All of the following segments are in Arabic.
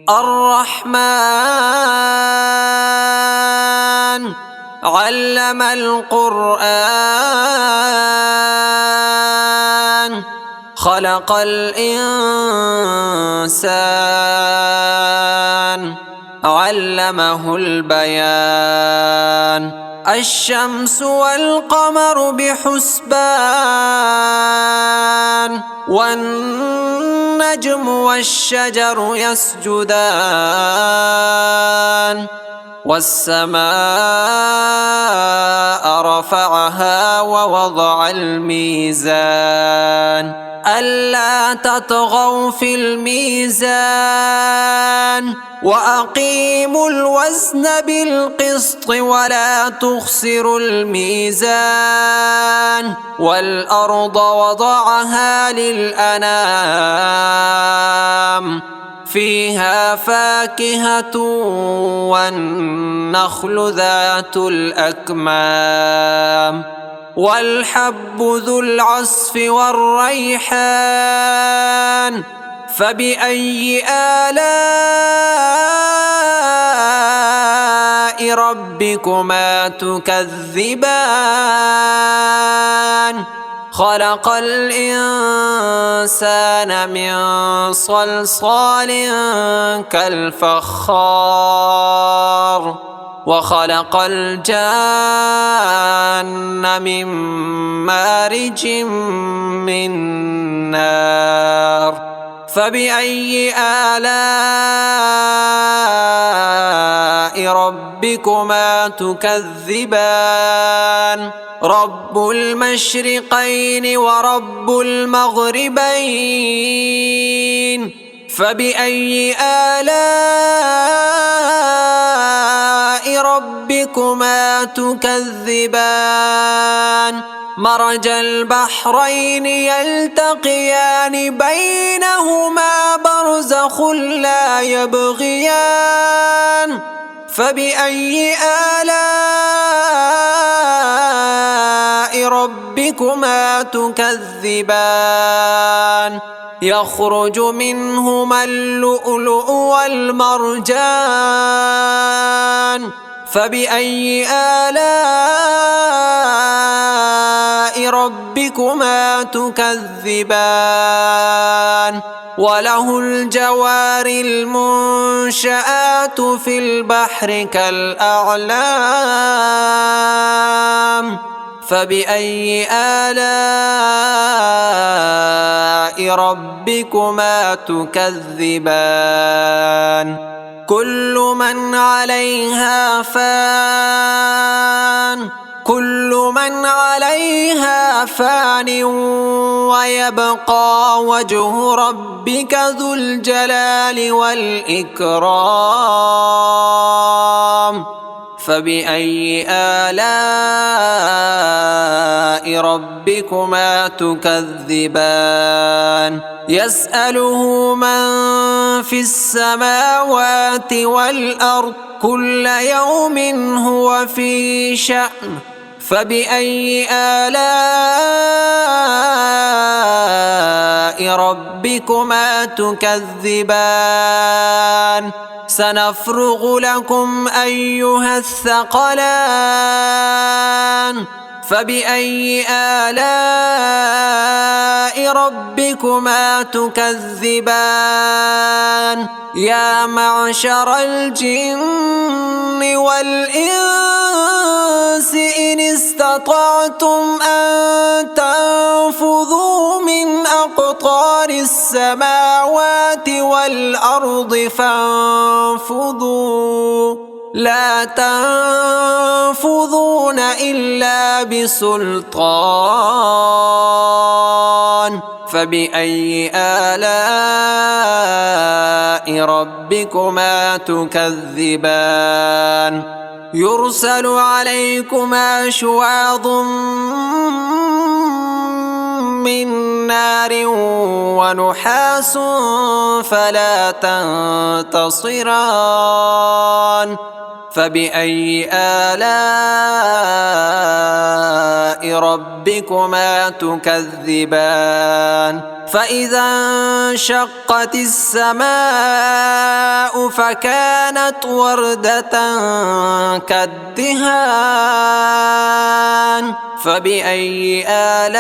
الرحمن علم القرآن خلق الإنسان علمه البيان الشمس والقمر بحسبان والنجم والشجر يسجدان والسماء رفعها ووضع الميزان ألا تطغوا في الميزان وأقيموا الوزن بالقسط ولا تخسروا الميزان والأرض وضعها للأنام فيها فاكهة والنخل ذات الأكمام والحب ذو العصف والريحان فبأي آلاء ربكما تكذبان خلق الإنسان من صلصال كالفخار وخلق الجان من مارج من نار فبأي آلاء ربكما تكذبان رب المشرقين ورب المغربين فبأي آلاء ربكما تكذبان مرج البحرين يلتقيان بينهما برزخ لا يبغيان فبأي آلاء ربكما تكذبان يخرج منهما اللؤلؤ والمرجان فبأي آلاء ربكما تكذبان وله الجوار المنشآت في البحر كالأعلام فبأي آلاء ربكما تكذبان كل من عليها فان ويبقى وجه ربك ذو الجلال والإكرام فبأي آلاء ربكما تكذبان يسأله من في السماوات والأرض كل يوم هو في شأن فبأي آلاء ربكما تكذبان سنفرغ لكم أيها الثقلان فبأي آلاء ربكما تكذبان يا معشر الجن والإنس إن استطعتم أن تنفذوا من أقطار السماوات والأرض فانفذوا لا تنفذون إلا بسلطان فبأي آلاء ربكما تكذبان يرسل عليكما شواظ من نار ونحاس فلا تنتصران فبأي آلاء ربكما تكذبان فإذا انشقت السماء فكانت وردة كالدهان فبأي آلاء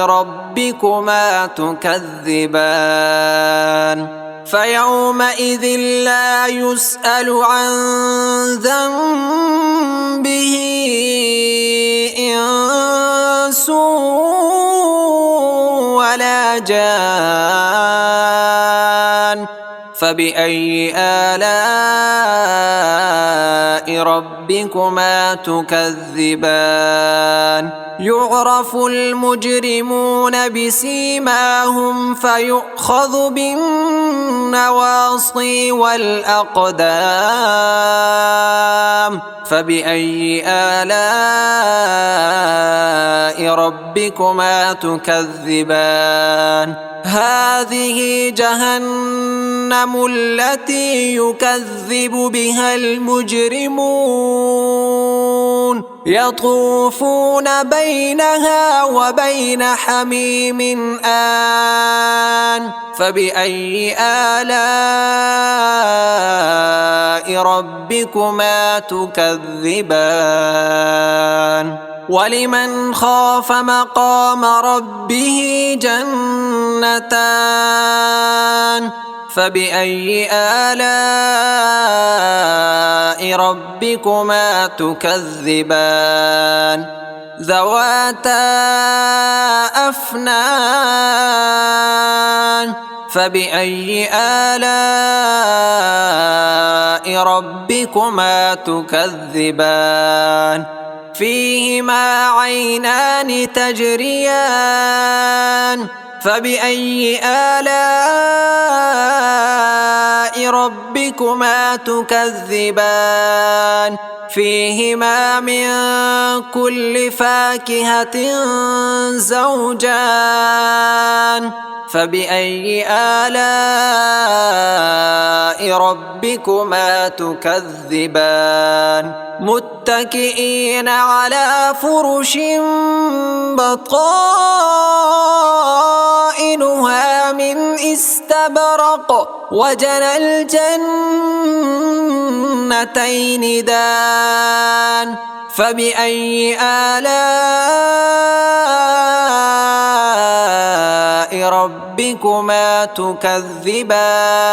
ربكما تكذبان فيومئذ لا يسأل عن ذنبه إنس ولا جان فبأي آلاء ربكما تكذبان يعرف المجرمون بسيماهم فيؤخذ بالنواصي والأقدام فبأي آلاء ربكما تكذبان هذه جهنم التي يكذب بها المجرمون يطوفون بينها وبين حميم آن فبأي آلاء ربكما تكذبان ولمن خاف مقام ربه جنتان فبأي آلاء ربكما تكذبان ذواتا أفنان فبأي آلاء ربكما تكذبان فيهما عينان تجريان فبأي آلاء ربكما تكذبان فيهما من كل فاكهة زوجان فبأي آلاء ربكما تكذبان متكئين على فرش بطائنها من استبرق وجنى الجنتين دان فبأي آلاء ربكما تكذبان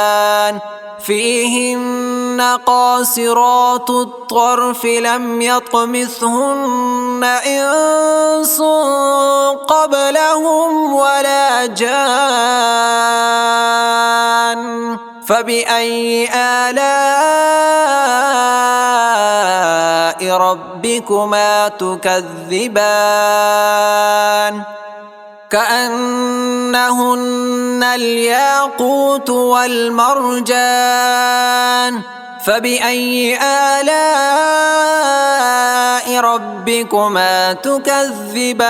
فيهن قاصرات الطرف لم يطمثهن إنس قبلهم ولا جان فبأي آلاء ربكما تكذبان كأنهن الياقوت والمرجان فبأي آلاء ربكما تكذبان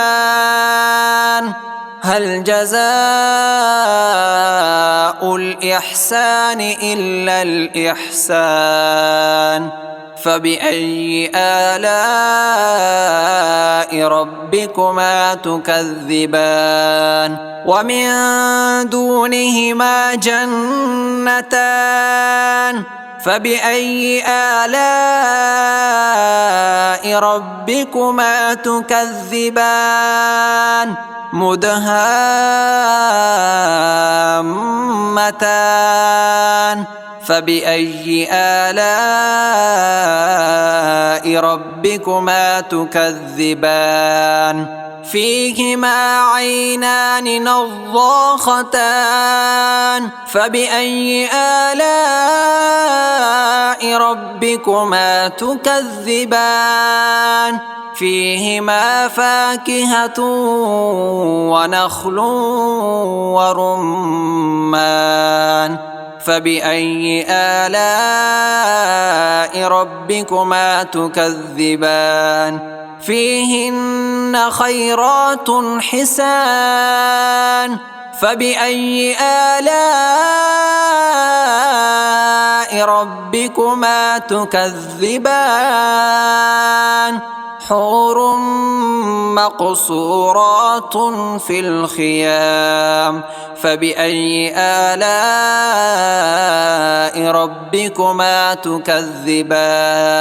هل جزاء الإحسان إلا الإحسان فبأي آلاء ربكما تكذبان ومن دونهما جنتان فبأي آلاء ربكما تكذبان مدهامتان فبأي آلاء ربكما تكذبان فيهما عينان نضاختان فبأي آلاء ربكما تكذبان فيهما فاكهة ونخل ورمان فبأي آلاء ربكما تكذبان فيهن خيرات حسان فبأي آلاء ربكما تكذبان حور مقصورات في الخيام فبأي آلاء ربكما تكذبان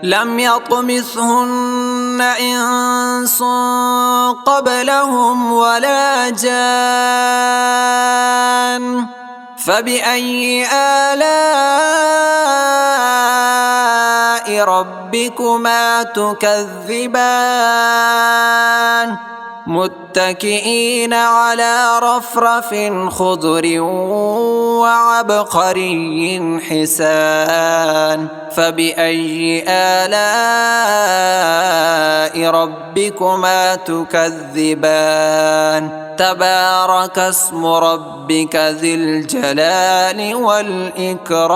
لم يطمثهن إنس قبلهم ولا جان فبأي آلاء ربكما تكذبان متكئين على رفرف خضر وعبقري حسان فبأي آلاء ربكما تكذبان تبارك اسم ربك ذي الجلال والإكرام